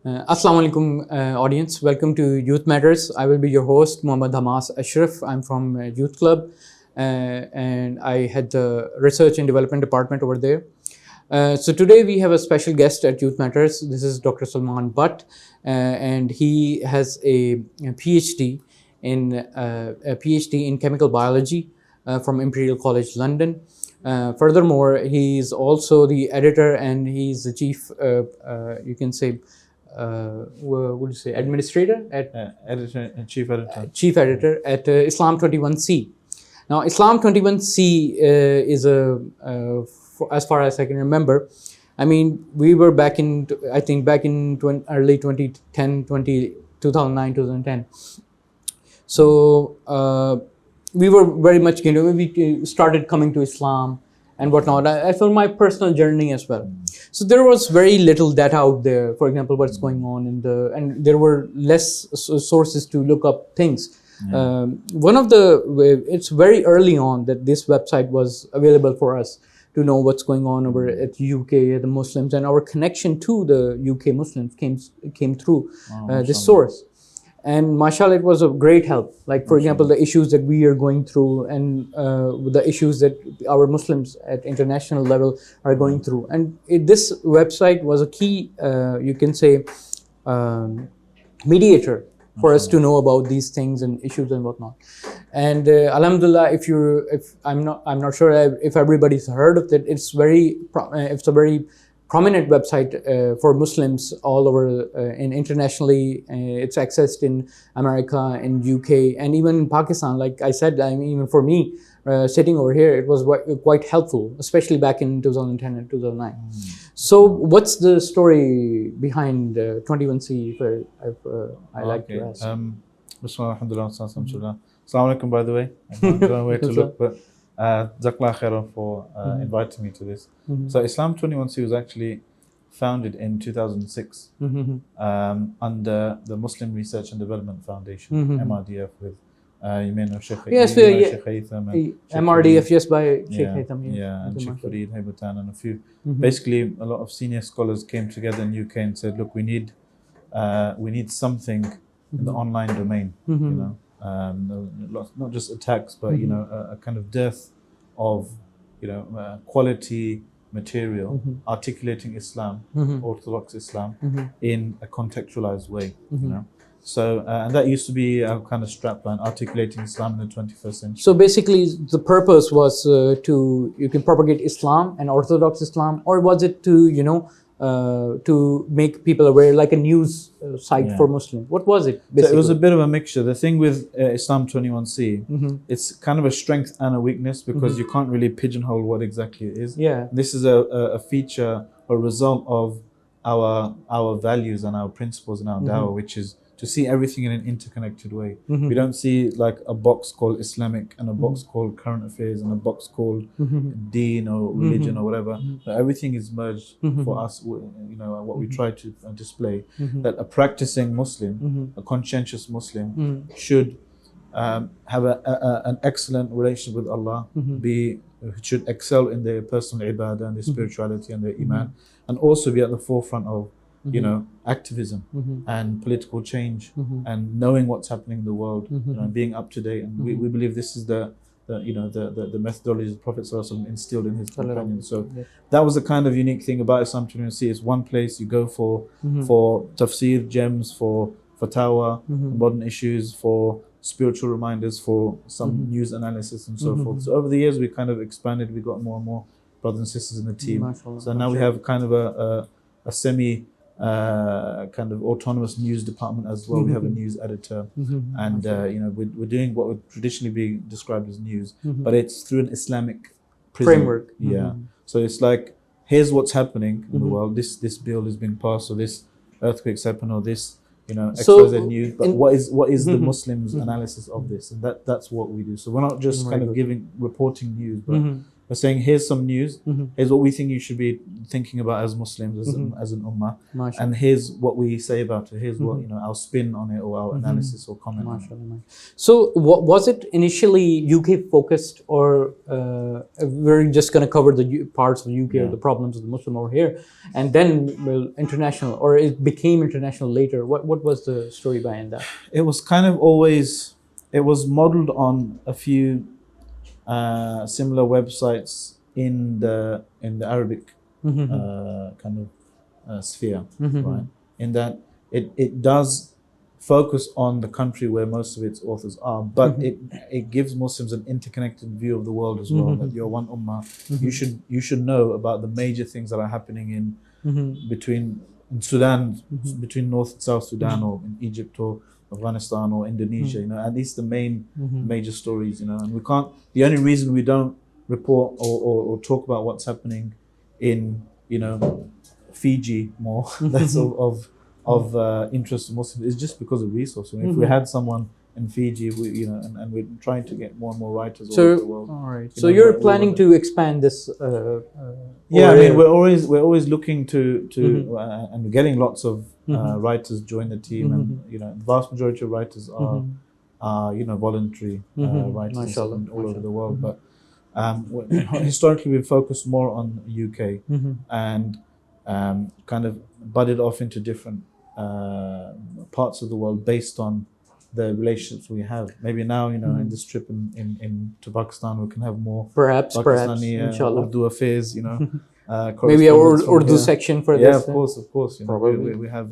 Assalamu alaikum audience, welcome to Youth Matters. I will be your host, Muhammad Hamas Ashraf. I'm from Youth Club and I head the Research and Development Department over there. So today we have a special guest at Youth Matters. This is Dr. Salman and he has a PhD in chemical biology from Imperial College London. Furthermore, he's also the editor and he's the chief, you can say, what would you say, administrator at editor and chief editor at Islam21c. Now, Islam21c is as far as I can remember. I mean, we were back in early 2010, 2009, 2010. So we were very much, we started coming to Islam and whatnot. I felt my personal journey as well. So there was very little data out there, for example, what's going on and there were less sources to look up things. It's very early on that this website was available for us to know what's going on over at UK, the Muslims, and our connection to the UK Muslims came through this source. And mashallah, it was a great help. Like, for example, the issues that we are going through and the issues that our Muslims at international level are going through. And this website was a key, you can say, mediator for us to know about these things and issues and whatnot. And alhamdulillah, I'm not sure if everybody's heard of it. It's a very prominent website for Muslims all over and internationally. It's accessed in America, in UK, and even in Pakistan. Like I said, I mean, even for me, sitting over here, it was quite helpful, especially back in 2010 and 2009. So what's the story behind 21C, if I like to ask? Bismillah, alhamdulillah, Assalamu alaikum, by the way. I don't know where to look, but Jazakallah khairan for inviting me to this. So Islam21c was actually founded in 2006 under the Muslim Research and Development Foundation, MRDF, with you may know Sheikh Haytham, MRDF, yes, by Sheikh Haytham. Yeah, and Sheikh Farid Haybatan and a few. Basically, a lot of senior scholars came together in UK and said, look, we need something in the online domain, not just attacks, but a kind of dearth of quality material articulating Islam, Orthodox Islam, in a contextualized way. So and that used to be a kind of strapline, articulating Islam in the 21st century. So basically, the purpose was you can propagate Islam and Orthodox Islam, or was it to make people aware, like a news site for Muslims? What was it, basically? So it was a bit of a mixture. The thing with Islam21c, it's kind of a strength and a weakness because you can't really pigeonhole what exactly it is. Yeah. This is a feature, a result of our values and our principles and our dawah, which is to see everything in an interconnected way. We don't see like a box called Islamic and a box called current affairs and a box called deen or religion or whatever. But everything is merged for us. What we try to display, that a practicing Muslim, a conscientious Muslim, should have an excellent relationship with Allah, should excel in their personal ibadah and their spirituality and their iman, and also be at the forefront of activism and political change and knowing what's happening in the world, being up to date. And we believe this is the methodology the Prophet ﷺ instilled in his companions. So that was the kind of unique thing about Islam21c. It's one place you go for tafsir, gems, for fatwa, modern issues, for spiritual reminders, for some news analysis and so forth. So over the years we kind of expanded. We got more and more brothers and sisters in the team. So now we have kind of a semi kind of autonomous news department as well. We have a news editor, and we're doing what would traditionally be described as news, but it's through an Islamic framework. So it's like, here's what's happening in the world. This bill is being passed, or this earthquake's happened, or this XYZ news. But what is the Muslims' analysis of this? And that's what we do. So we're not just kind of reporting news, but We're saying, here's some news. Here's what we think you should be thinking about as Muslims, as an ummah. Mashallah. And here's what we say about it. Here's what, our spin on it, or our analysis or comment on it. So was it initially UK focused, or we're just going to cover the parts of the UK or the problems of the Muslim over here, and then international, or it became international later? What was the story behind that? It was kind of always, it was modeled on a few similar websites in the Arabic kind of sphere, right? In that it does focus on the country where most of its authors are, but it gives Muslims an interconnected view of the world as well. That you're one ummah. You should know about the major things that are happening in Sudan, between North and South Sudan, or in Egypt or Afghanistan or Indonesia, at least the main major stories, and we can't, the only reason we don't report or talk about what's happening in, Fiji more, that's of interest to Muslims, is just because of resources. If we had someone in Fiji, and we're trying to get more and more writers all over the world. All right. So you're planning to expand this? Yeah, I mean, we're always looking to and we're getting lots of writers join the team, and the vast majority of writers are voluntary writers all over the world. But historically, we've focused more on UK and kind of budded off into different parts of the world based on the relationships we have. Maybe now, in this trip to Pakistan, we can have more perhaps Pakistani Urdu affairs, maybe a Urdu section for this. Yeah, of course. We have,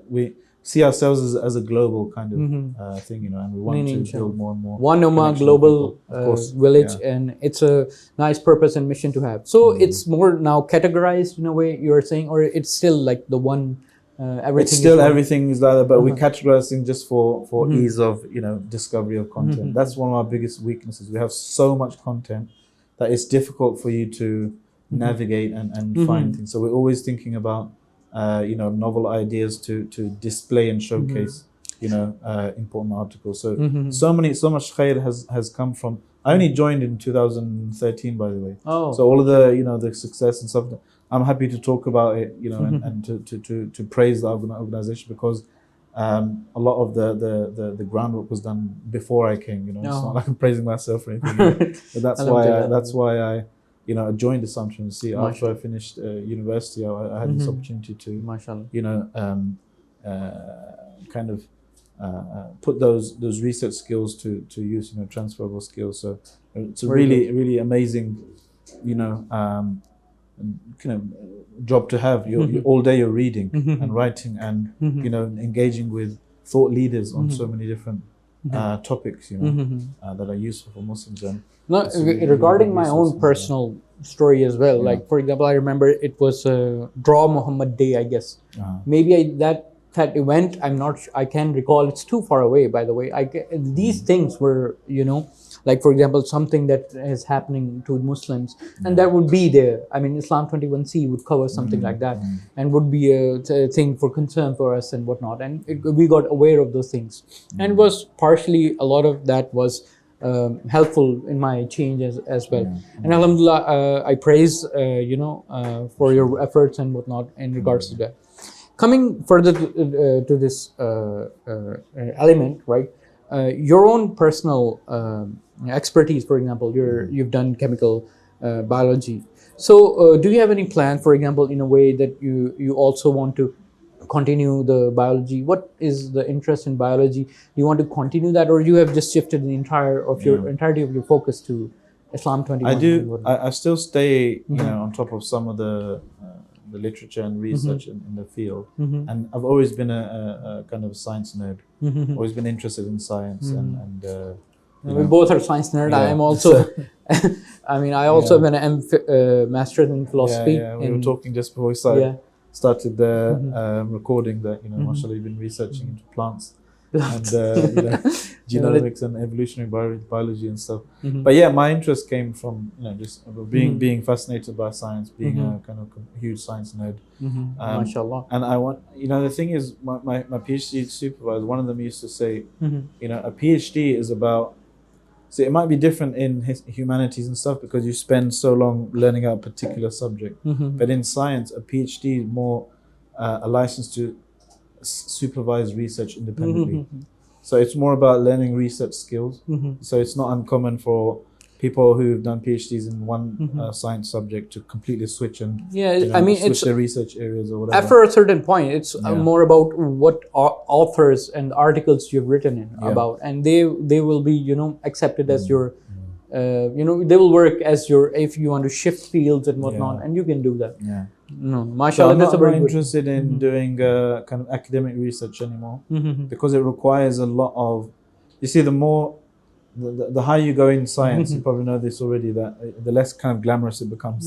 we see ourselves as a global kind of thing, and we want to build more and more. One Ummah global village, and it's a nice purpose and mission to have. So it's more now categorized in a way, you're saying, or it's still like the one. Everything is like that, but we categorize things just for ease of discovery of content. That's one of our biggest weaknesses. We have so much content that it's difficult for you to navigate and find things. So we're always thinking about novel ideas to display and showcase important articles. So so much khair has come from. I only joined in 2013, by the way. Oh. So all of the the success and stuff, I'm happy to talk about it, and to praise the organization, because a lot of the groundwork was done before I came. It's not like I'm praising myself or anything. But that's why I joined Islam21c. After I finished university, I had this opportunity to kind of put those research skills to use, transferable skills. So it's a really amazing, kind of job to have. All day you're reading and writing and engaging with thought leaders on so many different topics that are useful for Muslims. And regarding my own personal story as well, like for example, I remember it was Draw Muhammad Day, I guess. Maybe that event, I can't recall, it's too far away, by the way. These things were, like for example, something that is happening to Muslims, and that would be there. I mean, Islam21c would cover something like that, and would be a thing for concern for us and whatnot. And we got aware of those things, and it was partially, a lot of that was helpful in my change as well. And alhamdulillah, I praise for your efforts and whatnot in regards to that. Coming further to this element, right? Your own personal expertise, for example, you've done chemical biology. So do you have any plan, for example, in a way that you also want to continue the biology? What is the interest in biology? Do you want to continue that, or you have just shifted the entirety of your focus to Islam21? I do. I still stay, on top of some of the literature and research in the field, and I've always been a kind of science nerd. Always been interested in science, and we both are science nerd. I am also. I mean, I also have an master's in philosophy. We were talking just before we started the recording that mashallah, you've been researching into plants and genomics and evolutionary biology and stuff. But yeah, my interest came from just being fascinated by science, being a kind of huge science nerd. MashaAllah. And I want, the thing is, my PhD supervisor, one of them used to say, a PhD is about So it might be different in humanities and stuff because you spend so long learning a particular subject. But in science, a PhD is more a license to supervise research independently. So it's more about learning research skills. So it's not uncommon for people who've done PhDs in one science subject to completely switch and switch their research areas or whatever. After a certain point, it's more about what authors and articles you've written in about, and they will be accepted as your they will work as your, if you want to shift fields and whatnot, and you can do that. Mashallah, so that's a very good. I'm not interested in doing kind of academic research anymore because it requires a lot of. You see, the higher you go in science, you probably know this already, that the less kind of glamorous it becomes.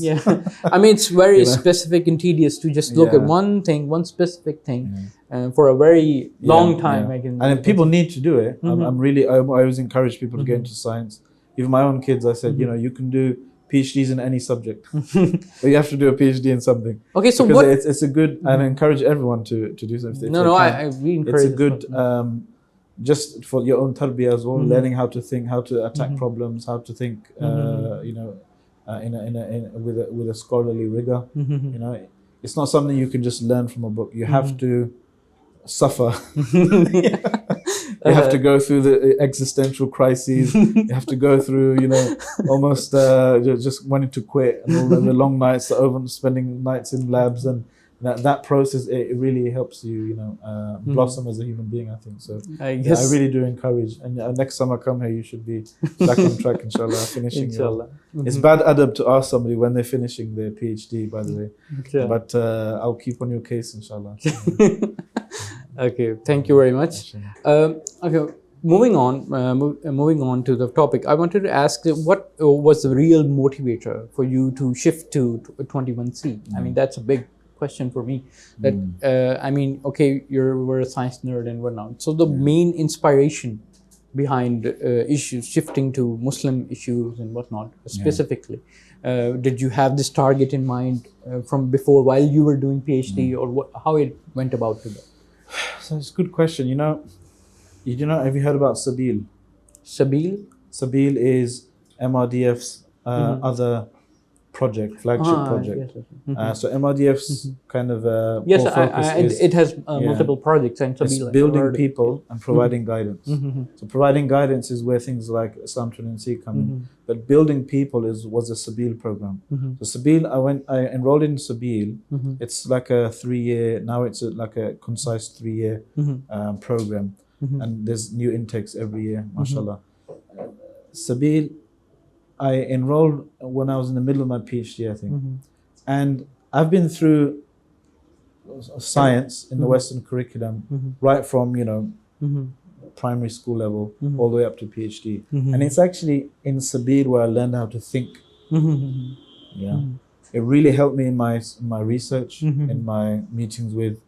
I mean, it's very specific and tedious to just look at one thing, one specific thing, for a very long time. And people need to do it. I always encourage people to get into science. Even my own kids, I said, you can do PhDs in any subject, but you have to do a PhD in something. Okay, so because it's a good, and I encourage everyone to do something. We encourage. It's a good. Just for your own tarbiyah as well, learning how to think, how to attack problems, how to think, with a scholarly rigor. It's not something you can just learn from a book. You have to suffer. You have to go through the existential crises. You have to go through, almost just wanting to quit, and all the long nights, spending nights in labs, and that process, it really helps you, blossom as a human being, I think. So I really do encourage. And next time I come here, you should be back on track, inshallah, finishing. Inshallah. It's bad adab to ask somebody when they're finishing their PhD, by the way. But I'll keep on your case, inshallah. Okay, thank you very much. Okay, moving on to the topic, I wanted to ask what was the real motivator for you to shift to 21C? I mean, that's a big question for me. That okay, you were a science nerd and whatnot. So the main inspiration behind issues shifting to Muslim issues and whatnot specifically, did you have this target in mind from before while you were doing PhD, or how it went about to that? So it's a good question. Have you heard about Sabil? Sabil? Sabil is MRDF's other project, flagship project. So MRDF's kind of core focus it has multiple projects, and it's building people and providing guidance. So providing guidance is where things like Islam21c come in, but building people was a Sabil program. So Sabil, I enrolled in Sabil. It's like a 3-year, now it's like a concise 3-year program, and there's new intakes every year, mashallah. Sabil, I enrolled when I was in the middle of my PhD, I think. And I've been through science in the Western curriculum, right from, primary school level all the way up to PhD. And it's actually in Sabil where I learned how to think. It really helped me in my research, in my meetings with,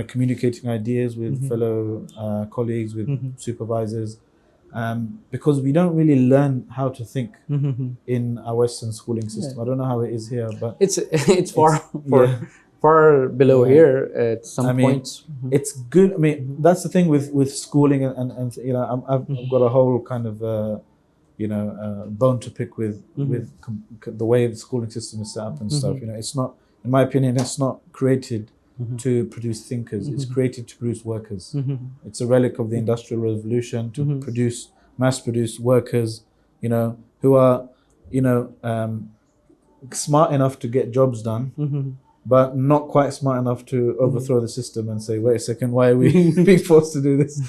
communicating ideas with fellow colleagues, with supervisors. Because we don't really learn how to think in our Western schooling system. I don't know how it is here, but it's far below here at some points. It's good. I mean, that's the thing with schooling, and I've got a whole kind of bone to pick with the way the schooling system is set up and stuff. It's not, in my opinion, it's not created to produce thinkers. It's created to produce workers. It's a relic of the Industrial Revolution to mass produce workers, who are, smart enough to get jobs done, but not quite smart enough to overthrow the system and say, wait a second, why are we being forced to do this?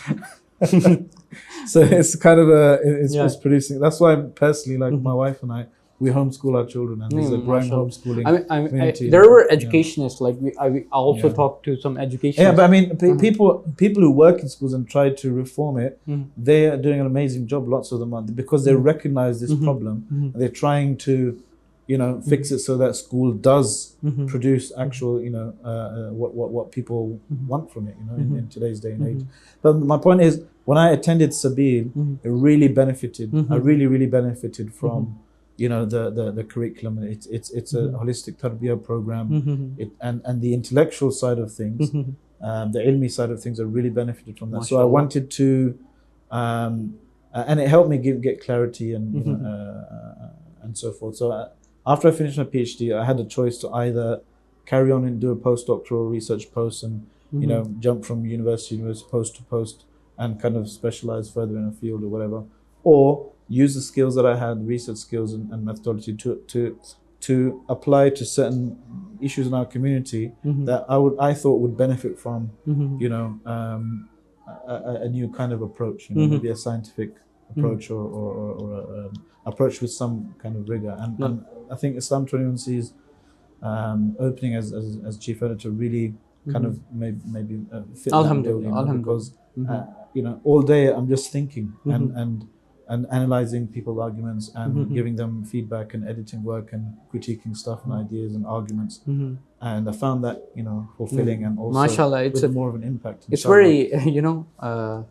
So it's kind of it's producing. That's why personally, like my wife and I, we homeschool our children, and there's a growing homeschooling community. There were educationists, like I also talked to some educationists. Yeah, but I mean, people who work in schools and try to reform it, they are doing an amazing job. Lots of them are, because they recognize this problem, and they're trying to, fix it so that school does produce actual, what people want from it, in today's day and age. But my point is, when I attended Sabil, it really benefited. I really benefited from, the curriculum. It's a holistic tarbiyah program, and the intellectual side of things, the ilmi side of things, I really benefited from that. So I wanted to and it helped me get clarity and you know, and so forth. So after I finished my PhD, I had a choice to either carry on and do a postdoctoral research post and you know, jump from university to university, post to post, and kind of specialize further in a field or whatever, or use the skills that I had, research skills and methodology to apply to certain issues in our community that I thought would benefit from, you know, a new kind of approach, you know, maybe a scientific approach or approach with some kind of rigor. And I think Islam21c's opening as chief editor really kind of maybe fit that bill, you know, because you know, all day I'm just thinking and analyzing people's arguments and giving them feedback and editing work and critiquing stuff and ideas and arguments. And I found that, you know, fulfilling and also Mashallah, it's with more of an impact. It's very, you know,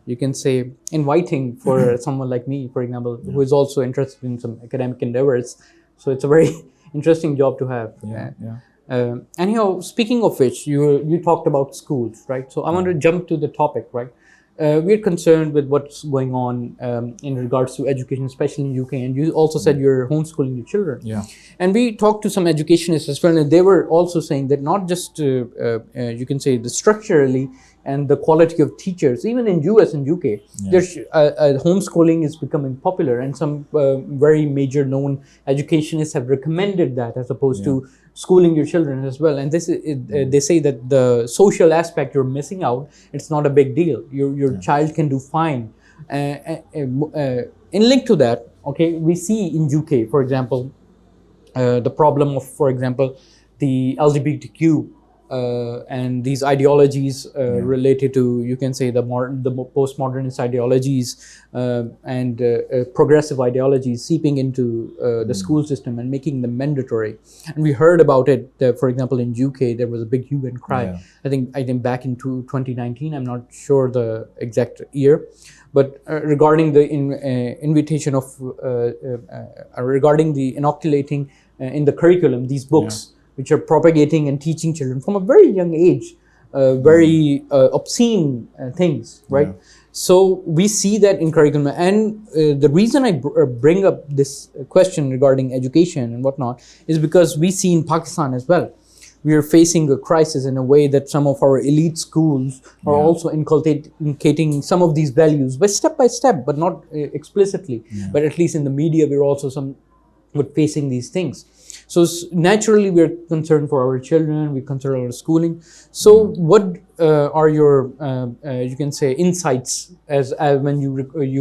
you can say inviting for someone like me, for example, who is also interested in some academic endeavors. So it's a very interesting job to have. Anyhow, speaking of which, you talked about schools, right? So I want to jump to the topic, right? We're concerned with what's going on in regards to education, especially in UK. And you also said you're homeschooling your children. And we talked to some educationists as well, and they were also saying that not just you can say the structurally and the quality of teachers, even in US and UK, there's homeschooling is becoming popular, and some very major known educationists have recommended that as opposed to schooling your children as well. And this they say that the social aspect you're missing out, it's not a big deal. Your child can do fine. In link to that, okay, we see in UK, for example, the problem of, for example, the LGBTQ and these ideologies related to, you can say, the post-modernist ideologies and progressive ideologies seeping into the school system and making them mandatory. And we heard about it, for example, in UK, there was a big hue and cry. I think back in 2019, I'm not sure the exact year, but regarding the invitation of, regarding the inoculating in the curriculum, these books, which are propagating and teaching children from a very young age, very obscene things, right? So we see that in curriculum. And the reason I bring up this question regarding education and whatnot is because we see in Pakistan as well, we are facing a crisis in a way that some of our elite schools are also inculcating some of these values by step, but not explicitly. But at least in the media, we're also facing these things. So naturally, we're concerned for our children. We concern our schooling. So, what are your, you can say, insights as when you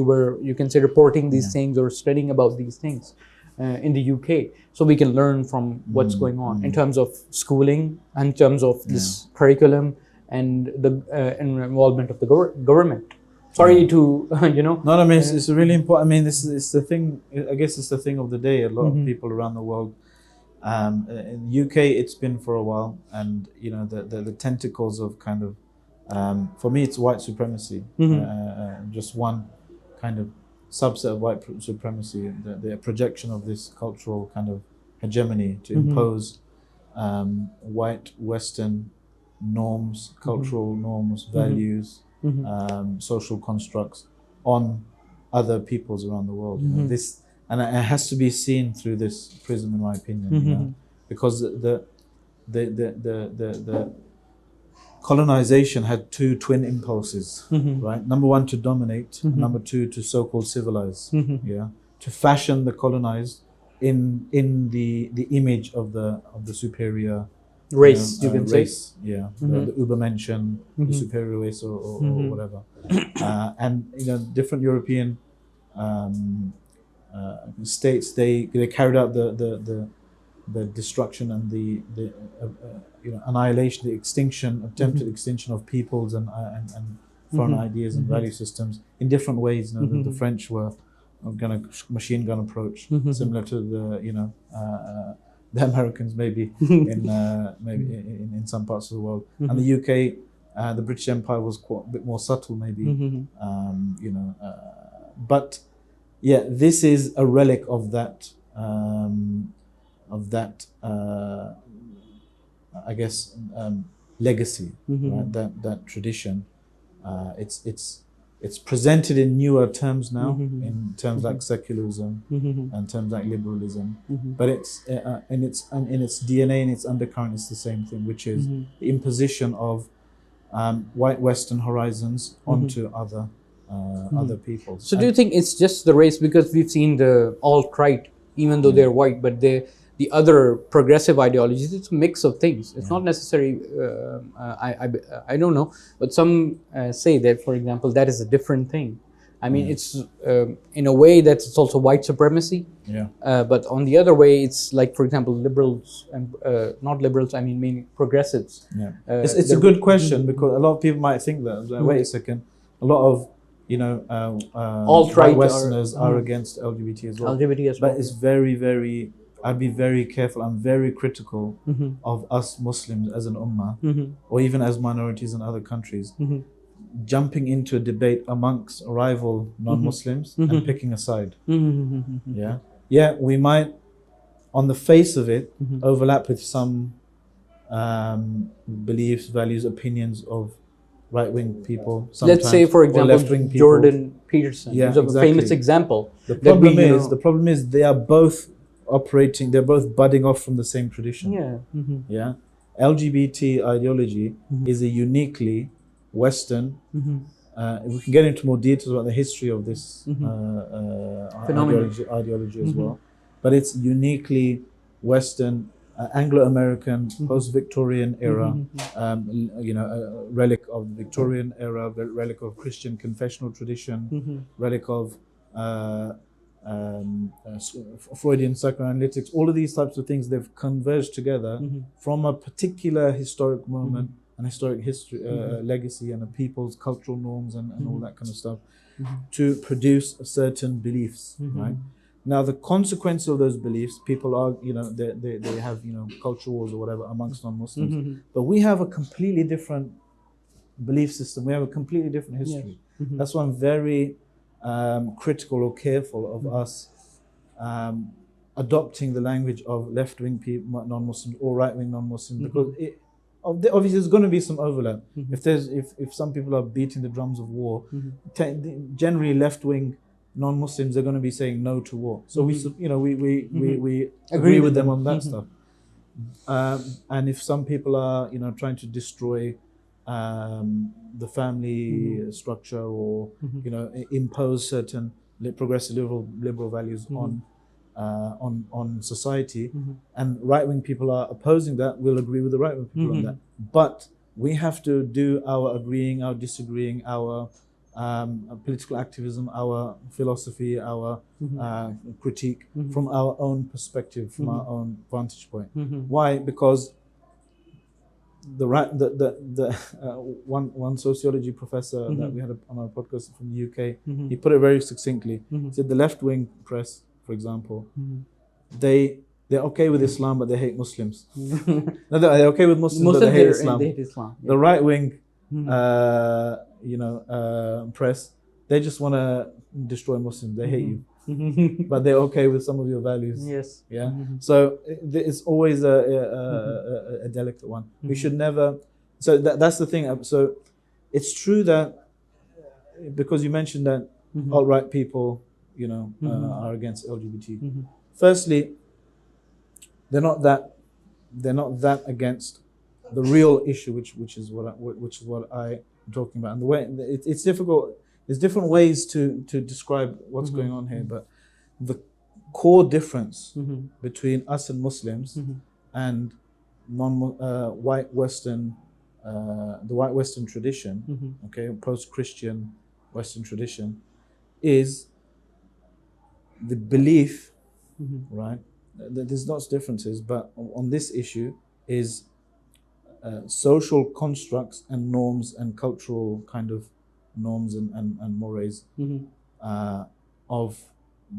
were, you can say, reporting these things or studying about these things in the UK, so we can learn from what's going on in terms of schooling, in terms of this curriculum, and the involvement of the government. Sorry to, you know. No, I mean, it's really important. I mean, this is the thing. I guess it's the thing of the day. A lot of people around the world. In the UK, it's been for a while, and you know the tentacles of kind of, for me, it's white supremacy. Just one kind of subset of white supremacy, the projection of this cultural kind of hegemony to impose white Western norms, cultural norms, values, social constructs on other peoples around the world. You know, this. And it has to be seen through this prism, in my opinion, you know? Because the colonization had two twin impulses, right? Number one, to dominate, and number two, to so-called civilize, to fashion the colonized in the image of the superior race, you can race, say, the Übermenschen, the superior race, or whatever, and you know, different European. States they carried out the destruction and the you know, annihilation, the extinction, attempted extinction of peoples and foreign ideas and value systems in different ways. You know, the French were gonna machine gun approach, similar to the, you know, the Americans maybe in some parts of the world, and the UK, the British Empire was quite a bit more subtle maybe, you know, but. Yeah, this is a relic of that, I guess, legacy, right? That tradition. it's presented in newer terms now, in terms like secularism and terms like liberalism. But it's in its DNA, in its undercurrent, it's the same thing, which is the imposition of white Western horizons onto other peoples. So do you think it's just the race? Because we've seen the alt-right, even though they're white, but the other progressive ideologies, it's a mix of things. It's not necessary, I don't know, but some say that, for example, that is a different thing. I mean, it's in a way that it's also white supremacy. But on the other way, it's like, for example, liberals and not liberals, I mean progressives. It's a good question, because a lot of people might think that, like, wait a second, a lot of alt-right Westerners are against LGBT as well. But it's very, I'd be very careful. I'm very critical of us Muslims as an ummah, or even as minorities in other countries, jumping into a debate amongst rival non-Muslims and picking a side. We might, on the face of it, overlap with some beliefs, values, opinions of right-wing people. Let's say, for example, Jordan Peterson is a famous example. The problem is they are both operating, they're both budding off from the same tradition. LGBT ideology is a uniquely Western. We can get into more details about the history of this ideology as well, but it's uniquely Western, Anglo-American, post-Victorian era, a relic of Victorian era, relic of Christian confessional tradition, relic of Freudian psychoanalytics. All of these types of things, they've converged together from a particular historic moment, an historic history, legacy, and a people's cultural norms and all that kind of stuff, to produce certain beliefs, right? Now, the consequence of those beliefs, people are, they have, culture wars or whatever amongst non-Muslims. But we have a completely different belief system. We have a completely different history. That's why I'm very critical or careful of us adopting the language of left-wing people, non-Muslims, or right-wing non-Muslims, because obviously there's going to be some overlap. If some people are beating the drums of war, generally left-wing non-Muslims are going to be saying no to war. So we agree with them on that stuff. And if some people are trying to destroy the family structure, or impose certain progressive liberal values on society, and right-wing people are opposing that, we'll agree with the right-wing people on that. But we have to do our agreeing, our disagreeing, our political activism, our philosophy, our critique from our own perspective, from our own vantage point. Why? Because one sociology professor that we had on our podcast from the UK, he put it very succinctly. He said the left-wing press, for example, they're okay with Islam, but they hate Muslims. No, they're okay with Muslims, but they hate Islam. The right-wing press, they just want to destroy Muslims. They hate you, but they're okay with some of your values. So it's always a delicate one. We should never. So that's the thing. So it's true that, because you mentioned that alt-right people, are against LGBT. Firstly, they're not that against the real issue, which is what I'm talking about. And the way it's difficult. There's different ways to describe what's going on here, but the core difference between us and Muslims and white Western, the white Western tradition, post-Christian Western tradition, is the belief, right? There's lots of differences, but on this issue is social constructs and norms and cultural kind of norms and mores of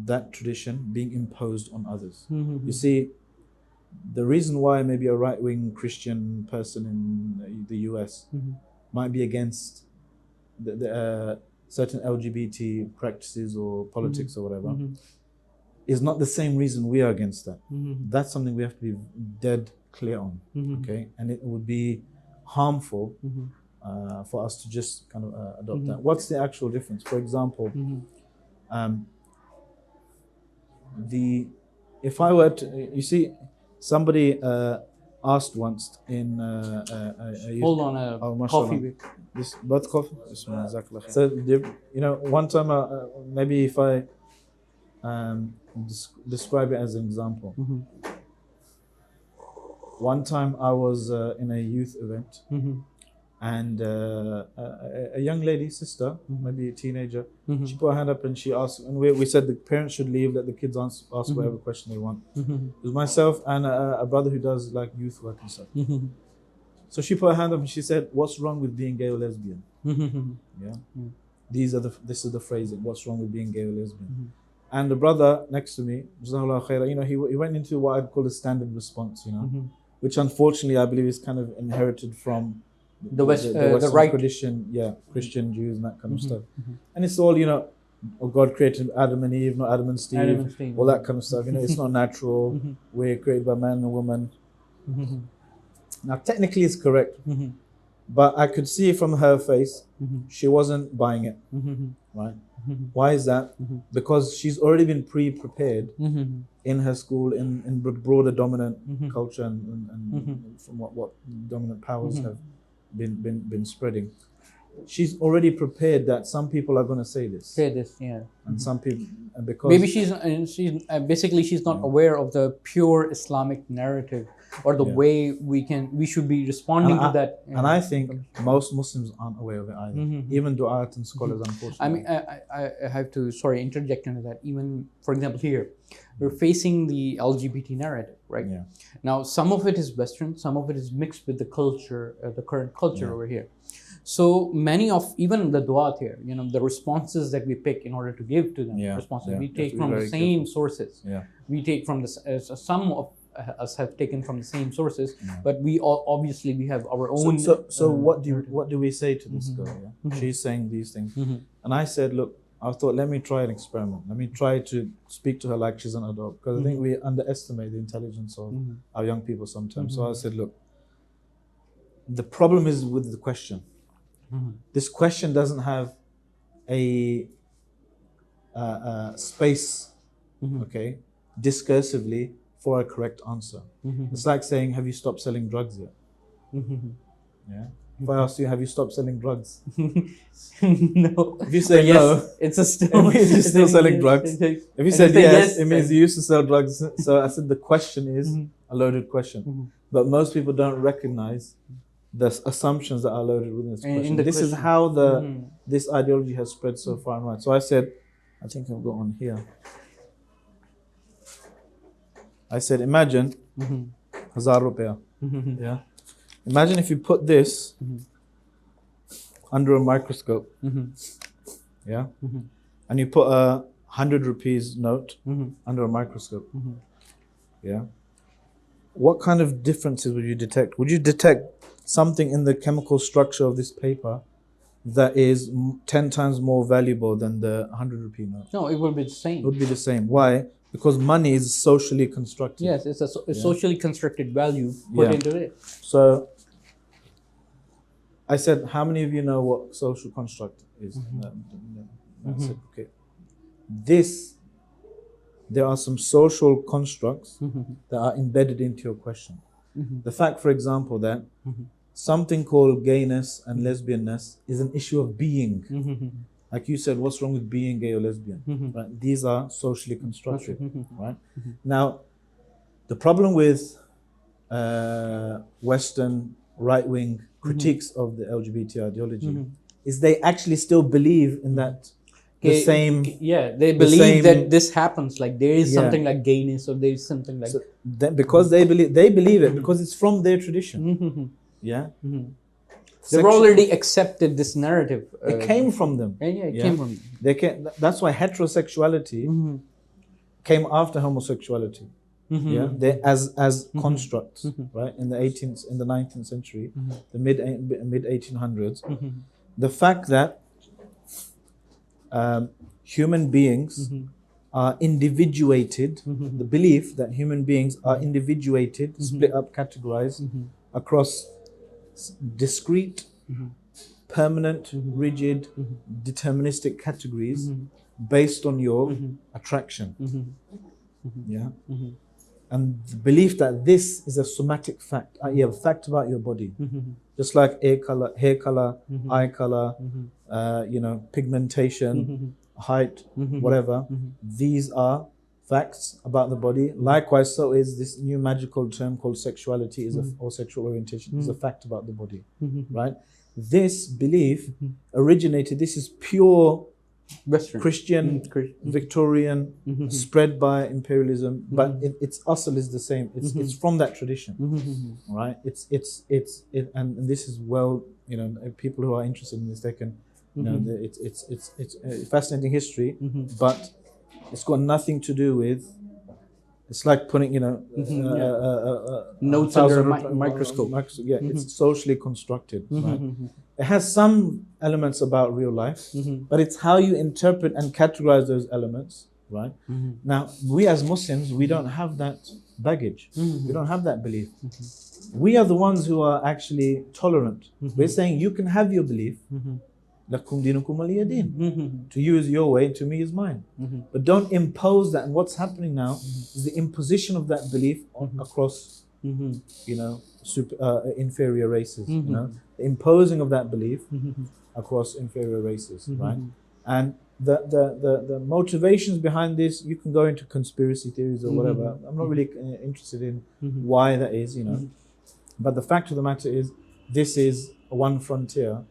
that tradition being imposed on others. You see, the reason why maybe a right-wing Christian person in the US might be against the certain LGBT practices or politics or whatever is not the same reason we are against that. That's something we have to be dead clear on, okay? And it would be harmful for us to just kind of adopt that. What's the actual difference? For example, if I were to, you see, somebody asked once in hold on, coffee. This both coffee. So one time, maybe if I describe it as an example. One time I was in a youth event, and a young lady, sister, maybe a teenager, she put her hand up and she asked, and we said the parents should leave, let the kids ask whatever question they want. It was myself and a brother who does like youth work and stuff. So she put her hand up and she said, "What's wrong with being gay or lesbian?" Yeah, this is the phrasing. What's wrong with being gay or lesbian? And the brother next to me, he went into what I'd call a standard response, which unfortunately I believe is kind of inherited from the Western right tradition, Christian, Jews, and that kind of stuff. And it's all, God created Adam and Eve, not Adam and Steve, all that kind of stuff. It's not natural. We're created by man and woman. Now, technically, it's correct, but I could see from her face she wasn't buying it, right? Why is that? Because she's already been pre-prepared in her school, in broader dominant culture, and from what dominant powers have been spreading. She's already prepared that some people are going to say this. And some people, because maybe she's basically she's not aware of the pure Islamic narrative or the way we should be responding to that. And I think most Muslims aren't aware of it either. Even du'at and scholars, unfortunately. I mean, I have to interject into that. Even, for example, here we're facing the LGBT narrative, right? Now, some of it is Western, some of it is mixed with the culture, the current culture over here. So many of even the du'at here, the responses that we pick in order to give to them, responses we take from the same sources. We take from some of us have taken from the same sources, but we all obviously we have our own. So what do we say to this girl? She's saying these things, and I said, look, I thought, let me try an experiment. Let me try to speak to her like she's an adult, because I think we underestimate the intelligence of our young people sometimes. So I said, look, the problem is with the question. This question doesn't have a space, discursively for a correct answer. It's like saying, have you stopped selling drugs yet? If I ask you, have you stopped selling drugs? No. If you say no, it's still, it means you're still selling drugs. If you said yes, it means you used to sell drugs. So I said the question is a loaded question. But most people don't recognize the assumptions that are loaded within this question. This is how this ideology has spread so far and wide. So I said, I think I've got on here. I said, imagine 1,000 rupiah. Yeah. Imagine if you put this under a microscope. Yeah. And you put a 100 rupees note under a microscope. Yeah. What kind of differences would you detect? Would you detect something in the chemical structure of this paper that is 10 times more valuable than the 100 rupee note? No, it would be the same. It would be the same. Why? Because money is socially constructed. Yes, it's a socially constructed value put into it. So I said, how many of you know what social construct is? I said, okay. There are some social constructs that are embedded into your question. The fact, for example, that something called gayness and lesbianness is an issue of being. Like you said, what's wrong with being gay or lesbian? Right? These are socially constructed. Right? Now, the problem with Western right-wing critiques of the LGBT ideology is they actually still believe in that the same. They believe that this happens. Like there is something like gayness, or there is something like. So because they believe it because it's from their tradition. They've already accepted this narrative. It came from them. It came from them. That's why heterosexuality came after homosexuality. They as constructs, right? In the 19th century, the mid 1800s, the fact that human beings are individuated, the belief that human beings are individuated, split up, categorized across discrete permanent, rigid, deterministic categories based on your attraction. Yeah. And the belief that this is a somatic fact, a fact about your body. Just like hair color, eye color, pigmentation, height, whatever. These are facts about the body. Likewise, so is this new magical term called sexuality or sexual orientation is a fact about the body, right? This belief originated, this is pure Western. Christian, Victorian, spread by imperialism, but its asl is the same. It's from that tradition, right? And this is people who are interested in this, they can, it's a fascinating history, but it's got nothing to do with. It's like putting, notes under a microscope. It's socially constructed, right? It has some elements about real life, but it's how you interpret and categorize those elements, right? Now, we as Muslims, we don't have that baggage. We don't have that belief. We are the ones who are actually tolerant. We're saying you can have your belief. Lakum dinukum waliya din. To you is your way, to me is mine. But don't impose that. And what's happening now is the imposition of that belief across, inferior races. The imposing of that belief across inferior races, right? And the motivations behind this, you can go into conspiracy theories or whatever. I'm not really interested in why that is, But the fact of the matter is, this is one frontier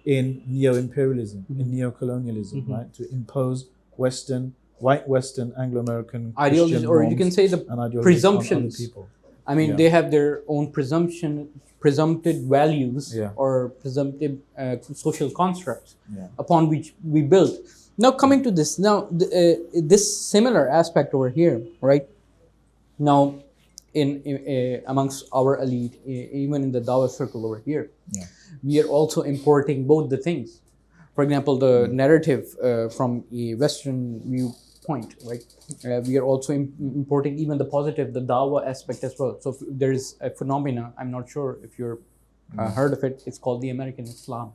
in neo-imperialism, in neo-colonialism, right? To impose white Western, Anglo-American ideologies, or you can say the presumptions. People. I mean, they have their own presumptive values or presumptive social constructs upon which we build. Now, coming to this, this similar aspect over here, right? Now, in amongst our elite, even in the Dawah circle over here, we are also importing both the things. For example, the narrative from a Western viewpoint, right? We are also importing even the positive, the Dawah aspect as well. So there is a phenomena, I'm not sure if you're heard of it, it's called the American Islam.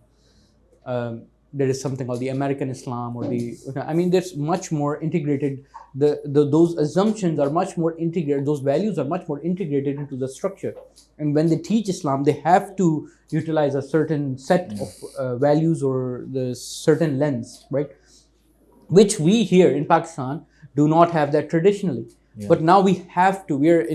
There is something called the American Islam, or there's much more integrated. Those assumptions are much more integrated. Those values are much more integrated into the structure. And when they teach Islam, they have to utilize a certain set of values or the certain lens, right? Which we here in Pakistan do not have that traditionally. But now we have to. We're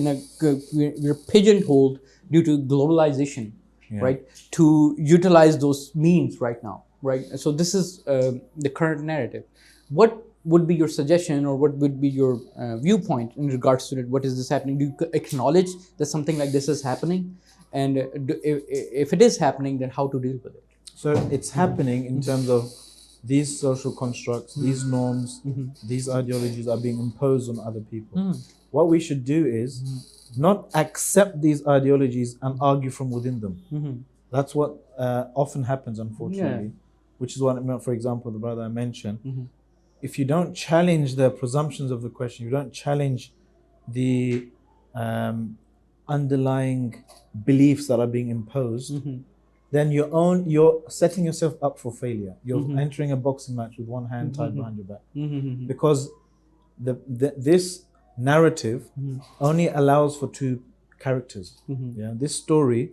pigeonholed due to globalization, right? To utilize those means right now. Right. So this is the current narrative. What would be your suggestion, or what would be your viewpoint in regards to it? What is this happening? Do you acknowledge that something like this is happening? And if it is happening, then how to deal with it? So it's happening in terms of these social constructs, these norms, these ideologies are being imposed on other people. What we should do is not accept these ideologies and argue from within them. That's what often happens, unfortunately. Which is what, for example, the brother I mentioned, if you don't challenge the presumptions of the question, you don't challenge the underlying beliefs that are being imposed, then you're setting yourself up for failure. You're entering a boxing match with one hand tied behind your back. Because this narrative only allows for two characters. This story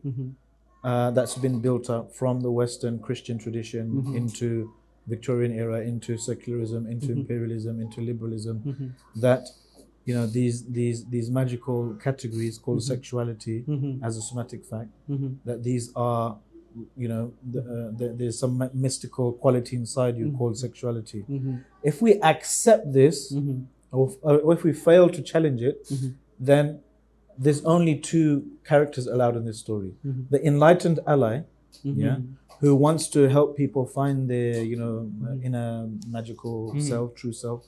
that's been built up from the Western Christian tradition into Victorian era, into secularism, into imperialism, into liberalism, that these magical categories called sexuality as a somatic fact, that these are there's some mystical quality inside you called sexuality. If we accept this, or if we fail to challenge it, then there's only two characters allowed in this story. The enlightened ally, who wants to help people find their, inner magical self, true self.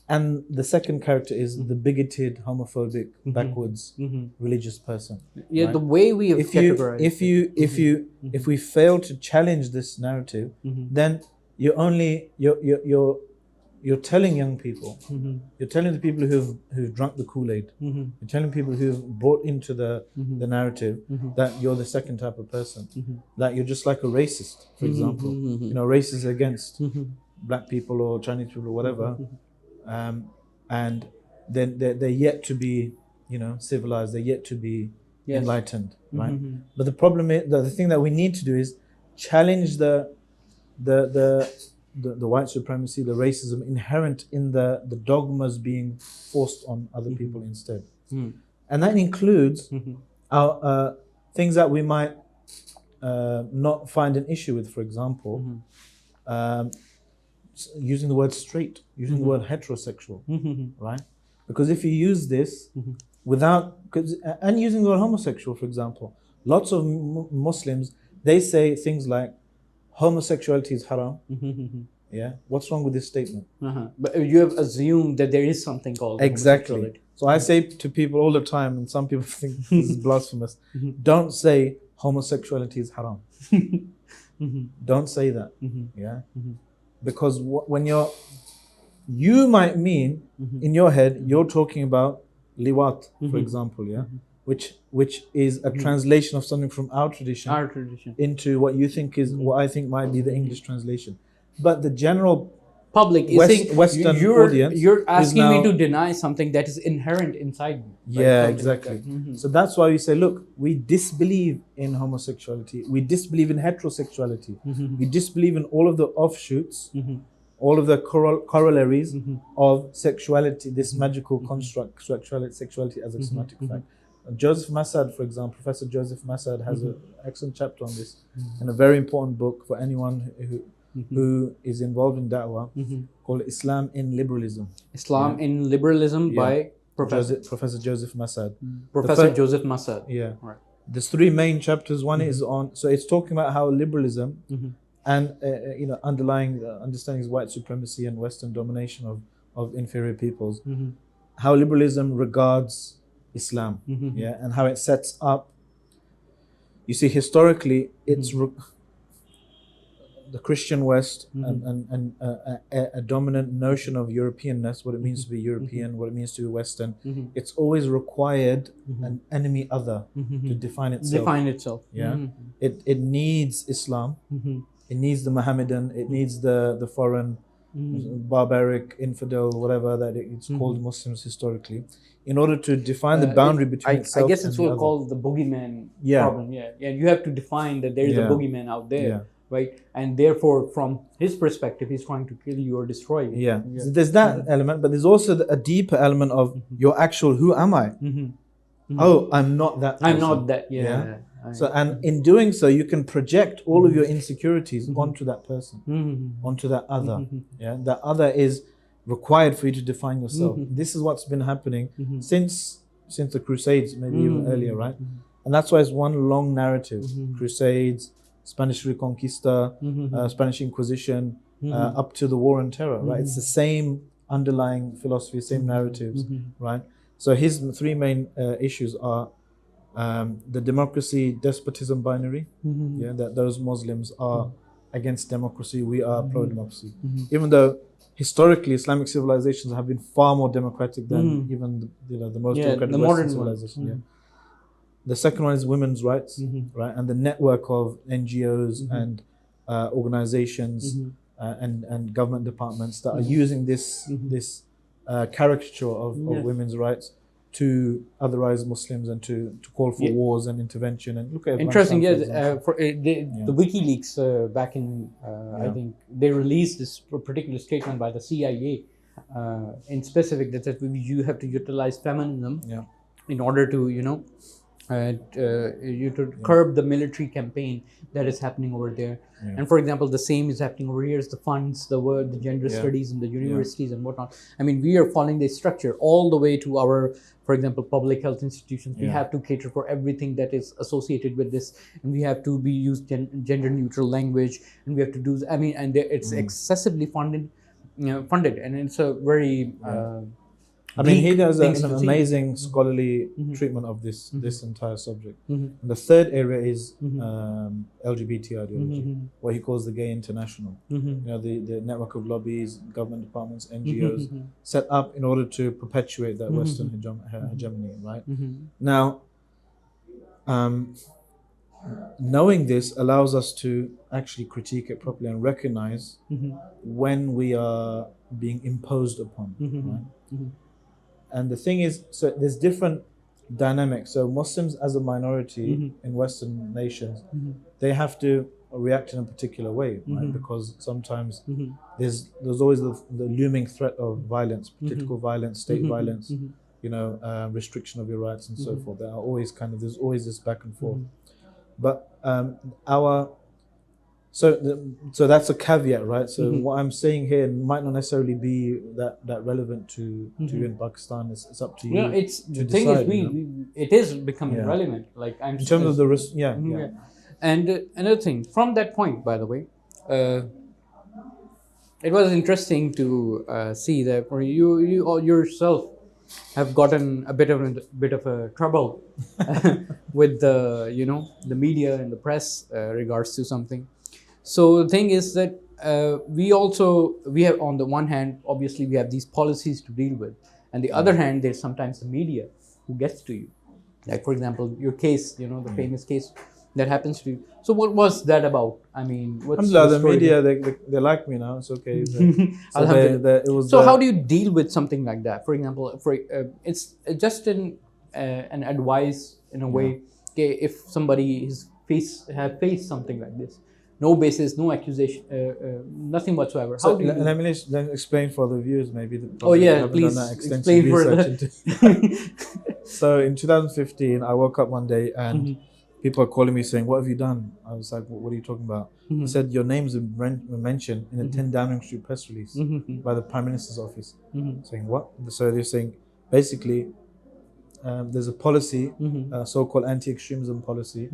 And the second character is the bigoted, homophobic, backwards, religious person. Right? The way we have categorized. If we fail to challenge this narrative, then you're you're telling young people, you're telling the people who've drunk the Kool-Aid, you're telling people who've brought into the narrative that you're the second type of person, that you're just like a racist, for example. You know, racist against black people or Chinese people or whatever, and then they're yet to be, you know, civilized. They're yet to be enlightened, right? But the problem is, the thing that we need to do is challenge the white supremacy, the racism inherent in the dogmas being forced on other people instead. And that includes our things that we might not find an issue with, for example, using the word straight, using the word heterosexual, right? Because if you use this without, and using the word homosexual, for example, lots of Muslims, they say things like, homosexuality is haram. Yeah, what's wrong with this statement? But you have assumed that there is something called exactly. So I say to people all the time, and some people think this is blasphemous, don't say homosexuality is haram. Don't say that. Yeah, because when you might mean in your head, you're talking about liwat, for example, yeah, which is a translation of something from our tradition into what you think is what I think might be the English translation. But the general public is saying Western audience, you're asking me to deny something that is inherent inside me. Yeah, right? exactly. Like so that's why we say, look, we disbelieve in homosexuality, we disbelieve in heterosexuality, we disbelieve in all of the offshoots, all of the corollaries of sexuality, this magical construct, sexuality as a somatic fact. Joseph Massad, for example, Professor Joseph Massad has an excellent chapter on this, and a very important book for anyone who is involved in da'wah, called Islam in Liberalism. Islam in Liberalism by Professor Joseph Massad. Professor Joseph Massad. Yeah. Right. There's three main chapters. One is on, so it's talking about how liberalism and you know, underlying understandings of white supremacy and Western domination of inferior peoples, how liberalism regards Islam, yeah, and how it sets up. You see, historically, it's the Christian West and a dominant notion of Europeanness, what it means to be European, what it means to be Western. It's always required an enemy other to define itself. Yeah, it needs Islam, it needs the Mohammedan, it needs the foreign, barbaric, infidel, whatever that it's called Muslims historically, in order to define the boundary between itself. I guess it's and what called the boogeyman problem. Yeah, you have to define that there is a boogeyman out there, right? And therefore, from his perspective, he's trying to kill you or destroy you. Yeah. So there's that element, but there's also a deeper element of your actual who am I? Oh, I'm not that person. I'm not that. Yeah. So, and in doing so, you can project all of your insecurities onto that person, onto that other. Yeah, that other is required for you to define yourself. This is what's been happening since the Crusades, maybe even earlier, right? And that's why it's one long narrative: Crusades, Spanish Reconquista, Spanish Inquisition, up to the War on Terror. Right? It's the same underlying philosophy, same narratives, right? So his three main issues are the democracy despotism binary, yeah, that those Muslims are against democracy, we are pro-democracy, even though historically Islamic civilizations have been far more democratic than even the most democratic Western civilization. Yeah. The second one is women's rights, right, and the network of NGOs and organizations and government departments that are using this caricature of women's rights to otherize Muslims and to call for wars and intervention. And look at interesting. The WikiLeaks back in I think they released this particular statement by the CIA in specific that you have to utilize feminism in order to curb the military campaign that is happening over there. And for example, the same is happening over here. Is the funds, the gender studies in the universities and whatnot. I mean, we are following this structure all the way to our, for example, public health institutions. We have to cater for everything that is associated with this, and we have to use gender neutral language, and we have to do. I mean, and it's excessively funded, and it's a very I mean, he does things an to see. amazing scholarly treatment of this entire subject. And the third area is LGBT ideology, what he calls the Gay International. You know, the network of lobbies, government departments, NGOs set up in order to perpetuate that Western hegemony, right? Now, knowing this allows us to actually critique it properly and recognize when we are being imposed upon, right? And the thing is, so there's different dynamics. So Muslims as a minority in Western nations, they have to react in a particular way, right? Because sometimes there's always the looming threat of violence, political violence, state violence, you know, restriction of your rights and so forth. There are always there's always this back and forth. But so that's a caveat, right? So what I'm saying here might not necessarily be that relevant to you in Pakistan. It's up to you. Yeah, it's the thing is it is becoming relevant. Like I'm in terms of the risk, And another thing from that point, by the way, it was interesting to see that for you yourself have gotten a bit of a trouble with the the media and the press regards to something. So the thing is that we have, on the one hand, obviously we have these policies to deal with, and the other hand, there's sometimes the media who gets to you. Like for example, your case, the famous case that happens to you. So what was that about? I mean, what's the media? They like me now. It's okay. So how do you deal with something like that? For example, it's just an advice in a way. Okay, if somebody has faced something like this, no basis, no accusation, nothing whatsoever. So let me explain for the viewers, maybe. Please explain further. So in 2015, I woke up one day and people are calling me saying, "What have you done?" I was like, "What are you talking about?" I said, "Your names were mentioned in a 10 Downing Street press release by the Prime Minister's office." Saying what? So they're saying basically there's a policy, so-called anti-extremism policy,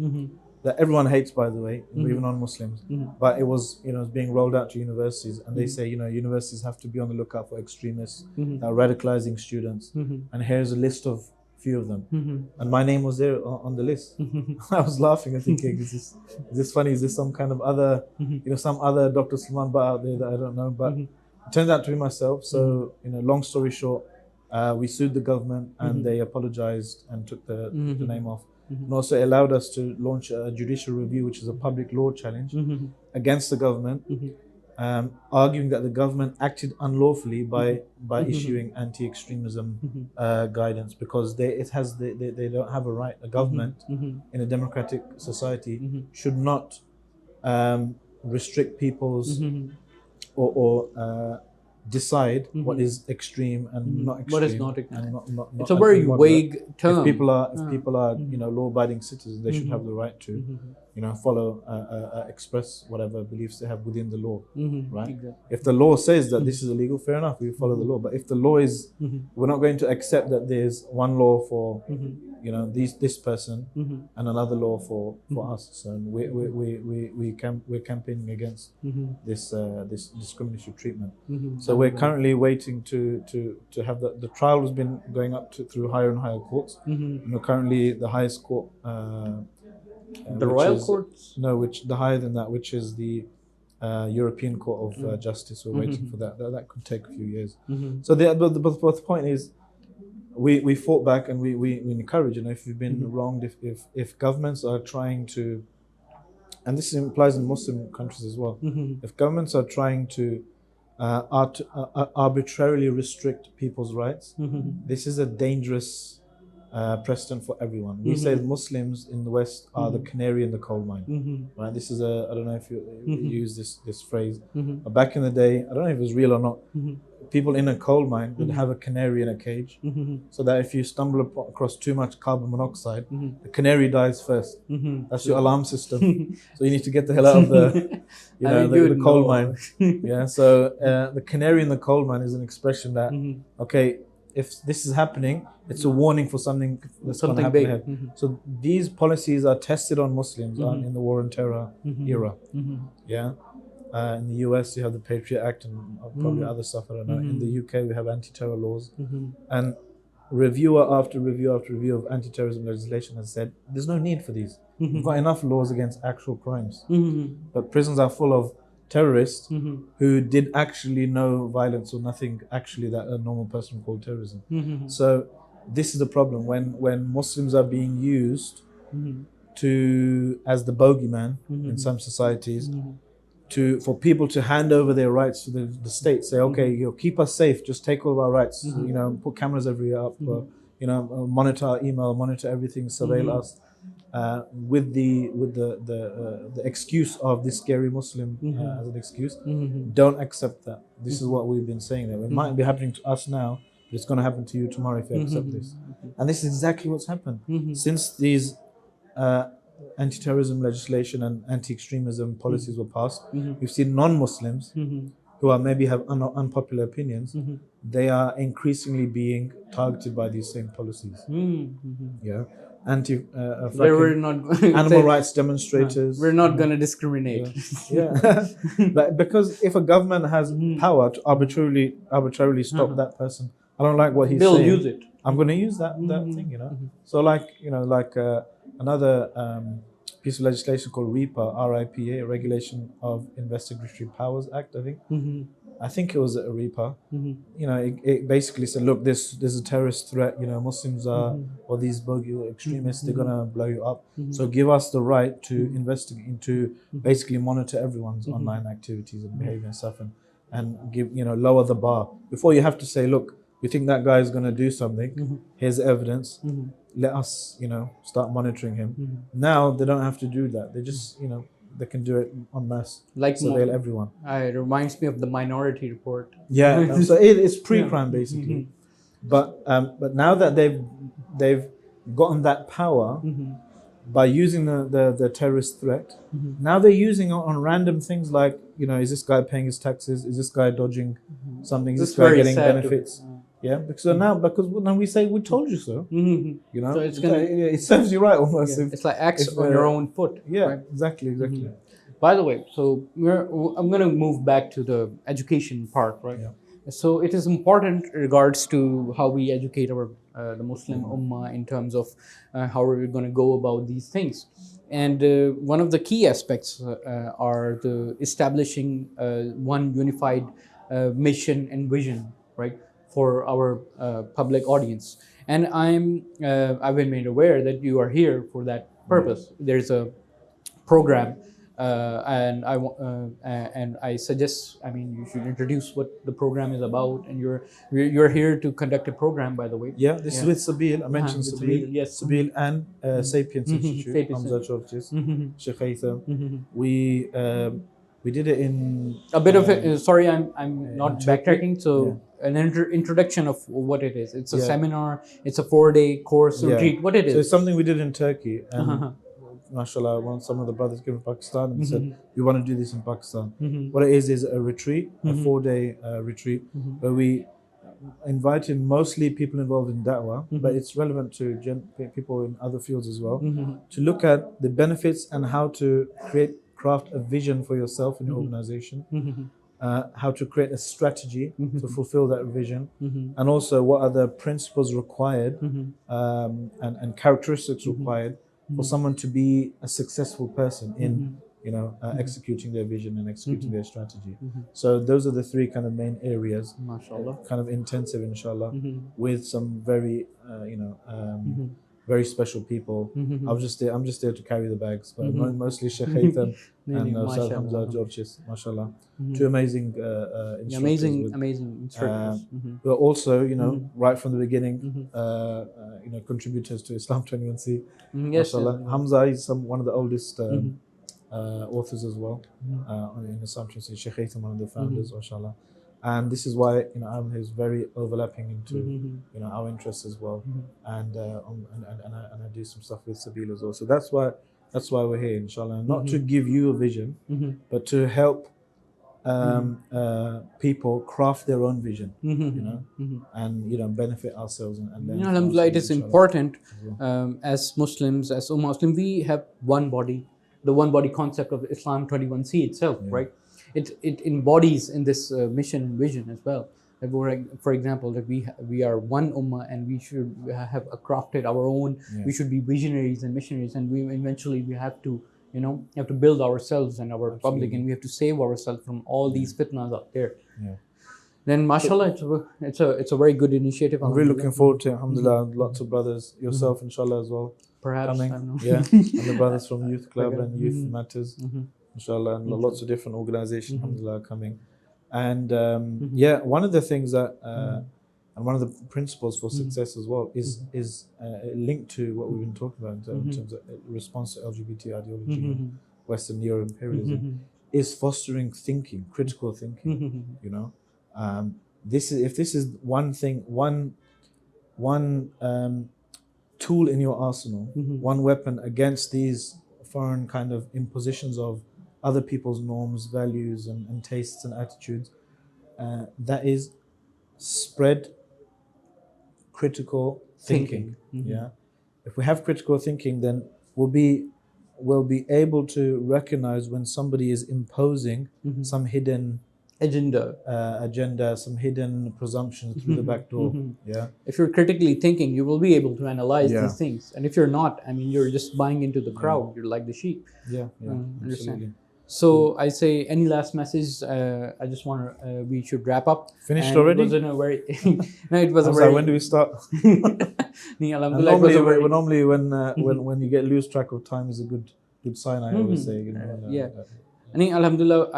that everyone hates, by the way, even non-Muslims. But it was, being rolled out to universities, and they say, universities have to be on the lookout for extremists that are radicalizing students. And here's a list of few of them, and my name was there on the list. I was laughing and thinking, is this funny? Is this some kind of other, some other Dr. Salman out there that I don't know? But it turned out to be myself. So, long story short, we sued the government, and they apologized and took the name off. And also it allowed us to launch a judicial review, which is a public law challenge against the government, arguing that the government acted unlawfully by issuing anti-extremism guidance, because they don't have a right. A government in a democratic society should not restrict people's or decide what is extreme and not extreme. What is not extreme. Not it's a very vague term. If people are law-abiding citizens, they should have the right to follow express whatever beliefs they have within the law, right? Exactly. If the law says that this is illegal, fair enough, we follow the law. But if the law is, we're not going to accept that there's one law for this person and another law for us. So we're campaigning against this discriminatory treatment. So we're currently waiting to have the trial has been going up through higher and higher courts. And we're currently the highest court. The royal courts? No, the higher than that, which is the European Court of Justice. We're waiting for that. That could take a few years. So the point is, we fought back, and we encourage. If you've been wronged, if governments are trying to, and this implies in Muslim countries as well, if governments are trying to arbitrarily restrict people's rights, this is a dangerous precedent for everyone. We say Muslims in the West are the canary in the coal mine, right? This is I don't know if you use this phrase, but back in the day, I don't know if it was real or not, people in a coal mine would have a canary in a cage, so that if you stumble across too much carbon monoxide, the canary dies first. That's your alarm system. So you need to get the hell out of the coal mine. Yeah. So the canary in the coal mine is an expression that okay, if this is happening, it's a warning for something that's going to happen ahead. So these policies are tested on Muslims in the war on terror era. Yeah. In the US, you have the Patriot Act and probably other stuff. I don't know. In the UK, we have anti-terror laws, and reviewer after review after review of anti-terrorism legislation has said there's no need for these. We've got enough laws against actual crimes, but prisons are full of terrorists who did actually no violence or nothing actually that a normal person would call terrorism. So this is the problem when Muslims are being used to as the bogeyman in some societies. For people to hand over their rights to the state, say, okay, keep us safe, just take all of our rights, put cameras everywhere up, monitor our email, monitor everything, surveil us, with the excuse of this scary Muslim as an excuse. Don't accept that. This is what we've been saying, that it might be happening to us now, but it's going to happen to you tomorrow if you accept this. And this is exactly what's happened since these anti-terrorism legislation and anti-extremism policies were passed. We've seen non-Muslims who are maybe have unpopular opinions. They are increasingly being targeted by these same policies. Yeah, animal rights demonstrators. We're not going to discriminate. Yeah, but because if a government has power to arbitrarily stop that person, I don't like what he's saying. They'll use it. I'm going to use that thing, So another piece of legislation called RIPA, R-I-P-A, a Regulation of Investigatory Powers Act, I think. I think it was a RIPA. It basically said, look, this is a terrorist threat. Muslims are, or these bogey extremists, they're gonna blow you up. So give us the right to investigate, to basically monitor everyone's online activities and behavior and stuff, and give lower the bar before you have to say, look, we think that guy is going to do something. Here's evidence. Let us, start monitoring him. Now they don't have to do that. They just, they can do it en masse. Like surveil everyone. It reminds me of the Minority Report. Yeah. So it's pre-crime basically. But now that they've gotten that power by using the terrorist threat, now they're using it on random things like, is this guy paying his taxes? Is this guy dodging something? Is this guy getting benefits? Yeah, because when we say we told you so, so it serves you right almost. Yeah. It's like axe on your own foot. Yeah, right? exactly. By the way, so I'm going to move back to the education part, right? Yeah. So it is important in regards to how we educate our the Muslim Ummah in terms of how we're going to go about these things. And one of the key aspects are the establishing one unified mission and vision, right, for our public audience. And I've been made aware that you are here for that purpose. There's a program, and I suggest, you should introduce what the program is about. And you're here to conduct a program, by the way. Yeah, this is with Sabil. I mentioned Sabil. Yes, Sabil and Sapiens Institute, Hamza Georges, Sheikh Haytham. We did it in a bit of it. Sorry, I'm not backtracking. So an introduction of what it is. It's a seminar. It's a 4-day course retreat. What it is? So it's something we did in Turkey. And mashallah, some of the brothers came from Pakistan and said, we want to do this in Pakistan. What it is a retreat, a 4-day retreat, where we invited mostly people involved in da'wah, but it's relevant to people in other fields as well, to look at the benefits and how to craft a vision for yourself in your organization, how to create a strategy to fulfill that vision, and also what are the principles required and characteristics required for someone to be a successful person in executing their vision and executing their strategy. So those are the 3 kind of main areas. Mashallah. Kind of intensive, inshallah, with some very very special people. I'm just there to carry the bags, but mostly Sheikh Haytham and Ustad Hamza Georges, mashallah. 2 amazing instructors. Amazing instructors. But also, right from the beginning, contributors to Islam21c. Yes, mashallah. Hamza is one of the oldest authors as well in Islam21c. Sheikh Haytham, one of the founders, mashallah. And this is why is very overlapping into our interests as well, and I do some stuff with Sabil as well. So that's why we're here, inshallah. Not to give you a vision, but to help people craft their own vision, and benefit ourselves and then. Alhamdulillah, it is important as Muslims, as Muslim, we have one body, the one body concept of Islam21c itself, right? it embodies in this mission and vision as well. That for example, that we are one ummah, and we should have crafted our own. We should be visionaries and missionaries, and we eventually we have to have to build ourselves and our public, and we have to save ourselves from all these fitnas out there. Then mashallah, it's a very good initiative. I'm really looking forward to it. Alhamdulillah, lots of brothers, yourself inshallah as well, perhaps coming. I don't know. And the brothers from Youth Club and Youth Matters, inshallah, and lots of different organizations, alhamdulillah, coming. And one of the things that and one of the principles for success as well is linked to what we've been talking about in terms of response to LGBT ideology and Western neo-imperialism, is fostering thinking, critical thinking. This is one thing, one tool in your arsenal, one weapon against these foreign kind of impositions of other people's norms, values, and tastes and attitudes. That is spread critical thinking. If we have critical thinking, then we'll be able to recognize when somebody is imposing some hidden agenda, some hidden presumptions through the back door. If you're critically thinking, you will be able to analyze these things. And if you're not, I mean, you're just buying into the crowd. You're like the sheep. Absolutely. So I say, any last message? I just want to. We should wrap up. Finished already? It was in a very. No, it was a very. very. When do we start? Normally, when you get lose track of time is a good sign. I always say. I think alhamdulillah,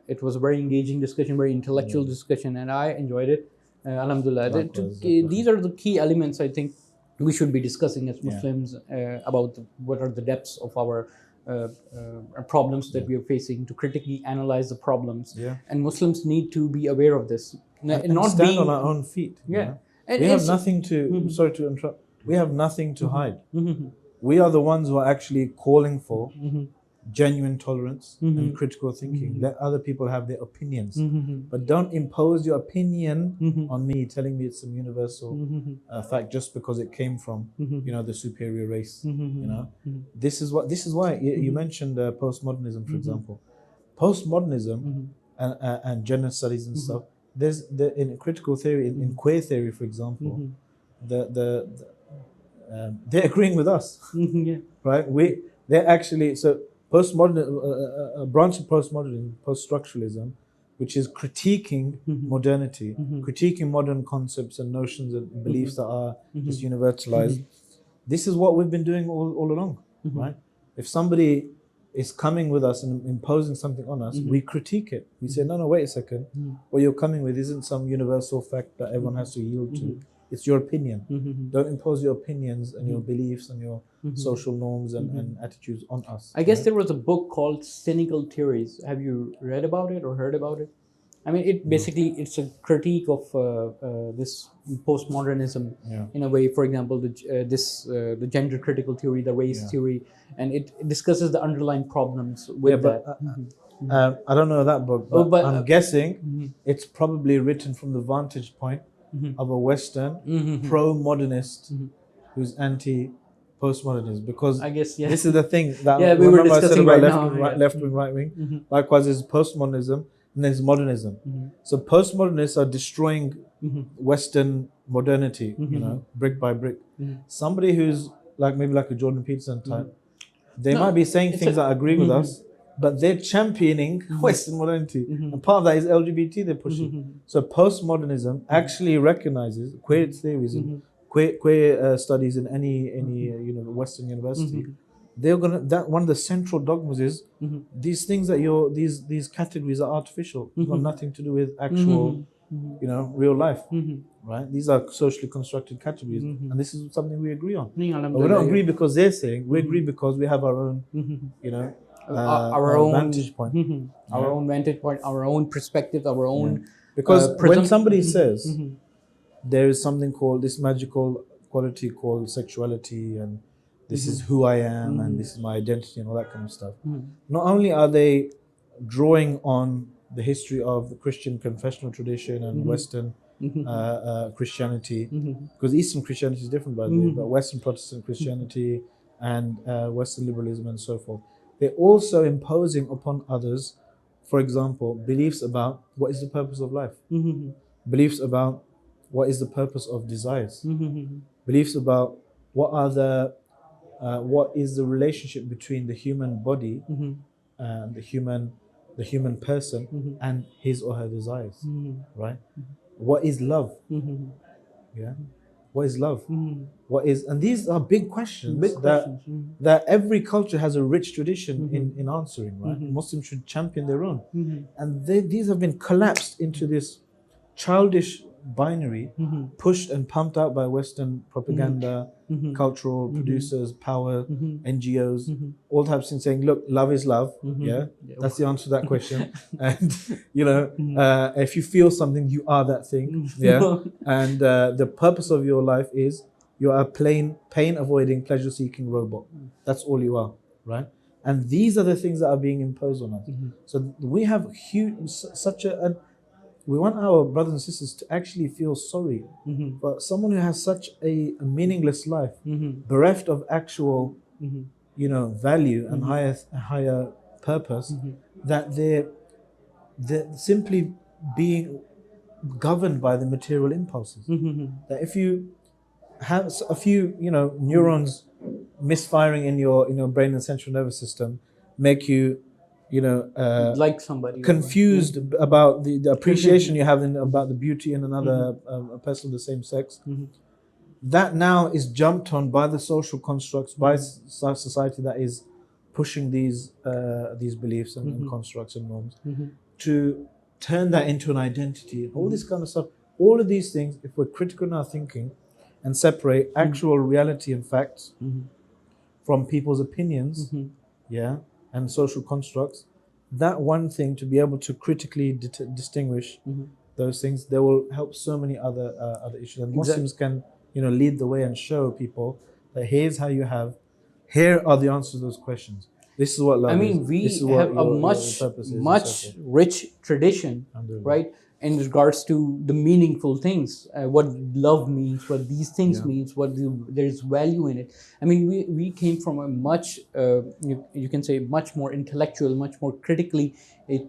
it was a very engaging discussion, very intellectual discussion, and I enjoyed it. Alhamdulillah. These are the key elements I think we should be discussing as Muslims about what are the depths of our problems that we are facing, to critically analyze the problems. And Muslims need to be aware of this. And not stand on our own feet. We have nothing to, sorry to interrupt, we have nothing to hide. We are the ones who are actually calling for genuine tolerance and critical thinking. Let other people have their opinions, but don't impose your opinion on me, telling me it's some universal fact just because it came from the superior race. This is why you mentioned postmodernism, for example. Postmodernism and gender studies and stuff. There's in critical theory, in queer theory, for example, they're agreeing with us, right? They're actually a branch of postmodernism, post-structuralism, which is critiquing modernity, critiquing modern concepts and notions and beliefs that are just universalized. This is what we've been doing all along, right? If somebody is coming with us and imposing something on us, we critique it. We say, no, wait a second. What you're coming with isn't some universal fact that everyone has to yield to. It's your opinion. Don't impose your opinions and your beliefs and your social norms and attitudes on us. I guess there was a book called Cynical Theories. Have you read about it or heard about it? I mean, it's a critique of this postmodernism in a way. For example, the gender critical theory, the race theory, and it discusses the underlying problems with that. I don't know that book, but I'm guessing it's probably written from the vantage point of a Western pro-modernist who's anti-postmodernist, because I guess this is the thing that we were discussing about left wing, right wing. Likewise, there's postmodernism and there's modernism. So postmodernists are destroying Western modernity, brick by brick. Somebody who's maybe like a Jordan Peterson type, they might be saying things that agree with us, but they're championing Western modernity. And part of that is LGBT they're pushing. So postmodernism actually recognizes queer theories and queer studies in any Western university. They're one of the central dogmas is these things that these categories are artificial. They've got nothing to do with actual real life. Right? These are socially constructed categories, and this is something we agree on. But we don't agree because they're saying, we agree because we have our own our own vantage point, our own vantage point, our own perspective, our own. Because when somebody says there is something called this magical quality called sexuality, and this is who I am, and this is my identity, and all that kind of stuff. Not only are they drawing on the history of the Christian confessional tradition and Western Christianity, because Eastern Christianity is different, by the way, but Western Protestant Christianity and Western liberalism and so forth. They're also imposing upon others for example, beliefs about what is the purpose of life, beliefs about what is the purpose of desires, beliefs about what is the relationship between the human body and the human person and his or her desires, right? What is love? Yeah. What is love? And these are big questions, that every culture has a rich tradition in answering, right? Muslims should champion their own. And these have been collapsed into this childish binary, pushed and pumped out by Western propaganda, cultural producers, power, NGOs, all types of things, saying, look, love is love. Yeah, that's the answer to that question. And if you feel something, you are that thing. Yeah. And the purpose of your life is you are a pain avoiding, pleasure seeking robot. That's all you are, right? And these are the things that are being imposed on us. So we have we want our brothers and sisters to actually feel sorry for someone who has such a meaningless life, bereft of actual, value and higher purpose, that they're simply being governed by the material impulses. That if you have a few, neurons misfiring in your brain and central nervous system, make you, like somebody, confused about the appreciation you have about the beauty in another a person of the same sex. That now is jumped on by the social constructs, by society that is pushing these beliefs and constructs and norms, to turn that into an identity. All this kind of stuff. All of these things, if we're critical in our thinking and separate actual reality and facts from people's opinions, and social constructs, that one thing, to be able to critically distinguish those things, they will help so many other issues. And Muslims can, lead the way and show people that here are the answers to those questions. This is what love is. We have a much rich tradition, right, in regards to the meaningful things, what love means, what these things means, there's value in it. I mean, we came from a much, you can say, much more intellectual, much more critically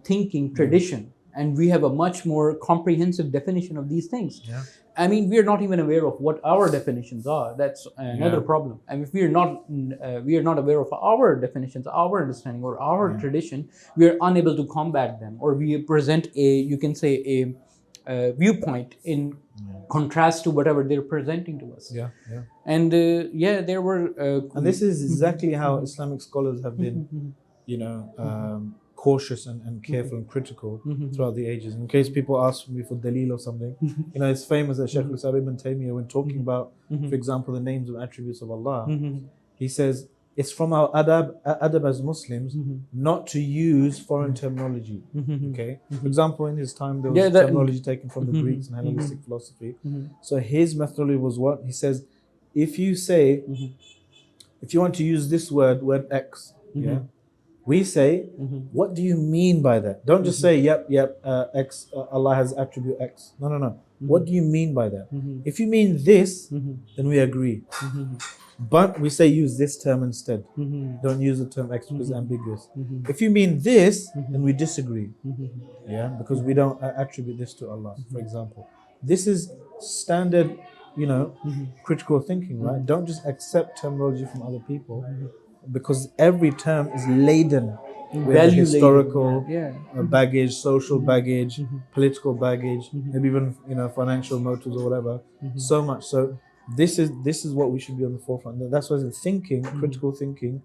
thinking tradition, and we have a much more comprehensive definition of these things. I mean, we are not even aware of what our definitions are. That's another problem. And if we are not aware of our definitions, our understanding, or our tradition, we are unable to combat them, or we present a viewpoint in contrast to whatever they're presenting to us. And there were. And this is exactly how Islamic scholars have been, cautious and careful and critical throughout the ages. In case people ask me for dalil or something, it's famous that Shaykh Al-Islam when talking about, for example, the names and attributes of Allah, he says it's from our adab as Muslims not to use foreign terminology. Okay, for example, in his time there was terminology taken from the Greeks and Hellenistic philosophy. So his methodology was what he says: if you want to use this word X, we say, what do you mean by that? Don't just say, X, Allah has attribute X. No. What do you mean by that? If you mean this, then we agree. But we say use this term instead. Don't use the term X because it's ambiguous. If you mean this, then we disagree. Because we don't attribute this to Allah, for example. This is standard, critical thinking, right? Don't just accept terminology from other people, because every term is laden with historical baggage, social baggage, political baggage, maybe even financial motives or whatever. So much. So this is what we should be on the forefront. That's why the thinking, critical thinking,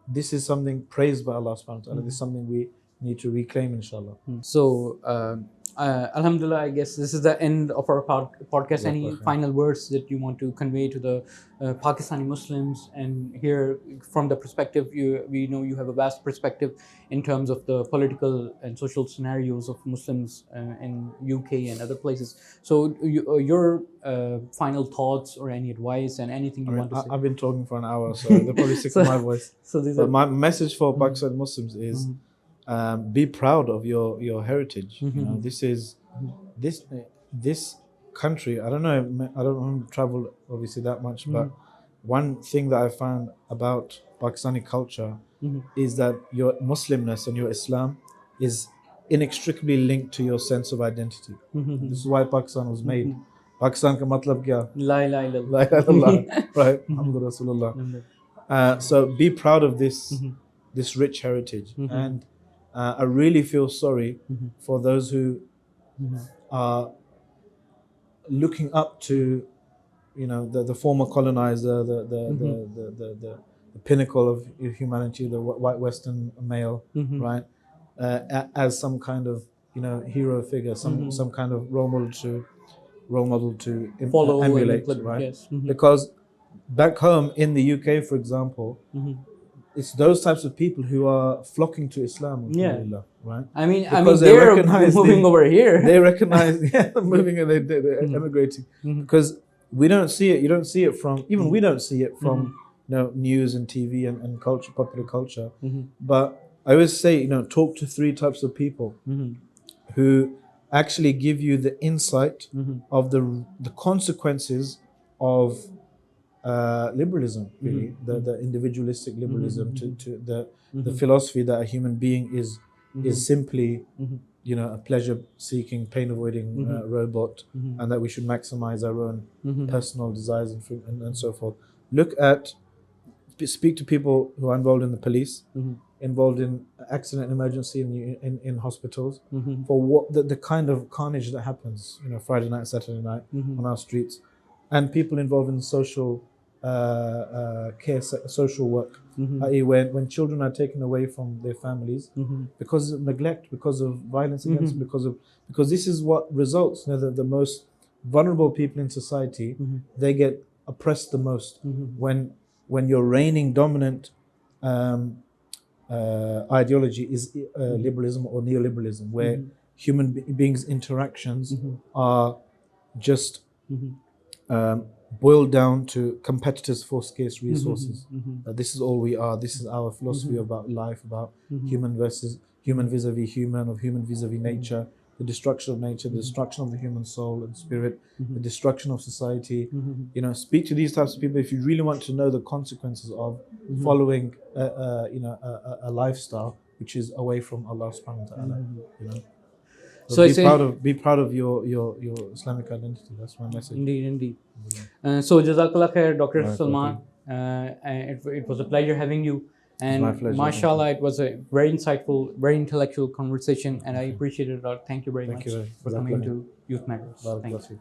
this is something praised by Allah subhanahu wa ta'ala. This is something we need to reclaim, inshallah. So Alhamdulillah, I guess this is the end of our podcast. Any final words that you want to convey to the Pakistani Muslims? And here, from the perspective, we know you have a vast perspective in terms of the political and social scenarios of Muslims in UK and other places. So your final thoughts or any advice and anything you want to say? I've been talking for an hour, so they're probably sick of my voice. But my message for Pakistani Muslims is, be proud of your heritage. This country. I don't want to travel obviously that much, but one thing that I found about Pakistani culture is that your Muslimness and your Islam is inextricably linked to your sense of identity. This is why Pakistan was made. Pakistan ka matlab kya? La ilaha illallah. La ilaha illallah, right? Muhammadur Rasulullah. So be proud of this rich heritage, and I really feel sorry for those who are looking up to, the former colonizer, the pinnacle of humanity, the white Western male, right, as some kind of hero figure, some kind of role model to Follow emulate, and right? yes. Because back home in the UK, for example, it's those types of people who are flocking to Islam, right? I mean, Because they're moving over here. They recognize, moving and they're emigrating, because we don't see it. You don't see it from, even we don't see it from news and TV and culture, popular culture. But I always say, talk to three types of people who actually give you the insight of the consequences of liberalism, really, the individualistic liberalism, to the philosophy that a human being is simply a pleasure-seeking, pain-avoiding robot, and that we should maximize our own personal desires and so forth. Speak to people who are involved in the police, involved in accident and emergency in hospitals, for what the kind of carnage that happens, Friday night, Saturday night on our streets, and people involved in social care, social work, i.e. when children are taken away from their families because of neglect, because of violence against them, because this is what results. The most vulnerable people in society, they get oppressed the most when your reigning dominant ideology is liberalism or neoliberalism, where human beings' interactions are just boiled down to competitors for scarce resources. This is all we are. This is our philosophy about life, about human vis-a-vis human, of human vis-a-vis nature, the destruction of nature, the destruction of the human soul and spirit, the destruction of society. Speak to these types of people if you really want to know the consequences of following a lifestyle which is away from Allah subhanahu wa ta'ala. So be proud of your Islamic identity. That's my message. Indeed. So Jazakallah khair, Dr. Salman. It was a pleasure having you. And my pleasure, mashallah, it was a very insightful, very intellectual conversation, and I appreciate it a lot. Thank you very much for coming to Youth Matters. Thank you.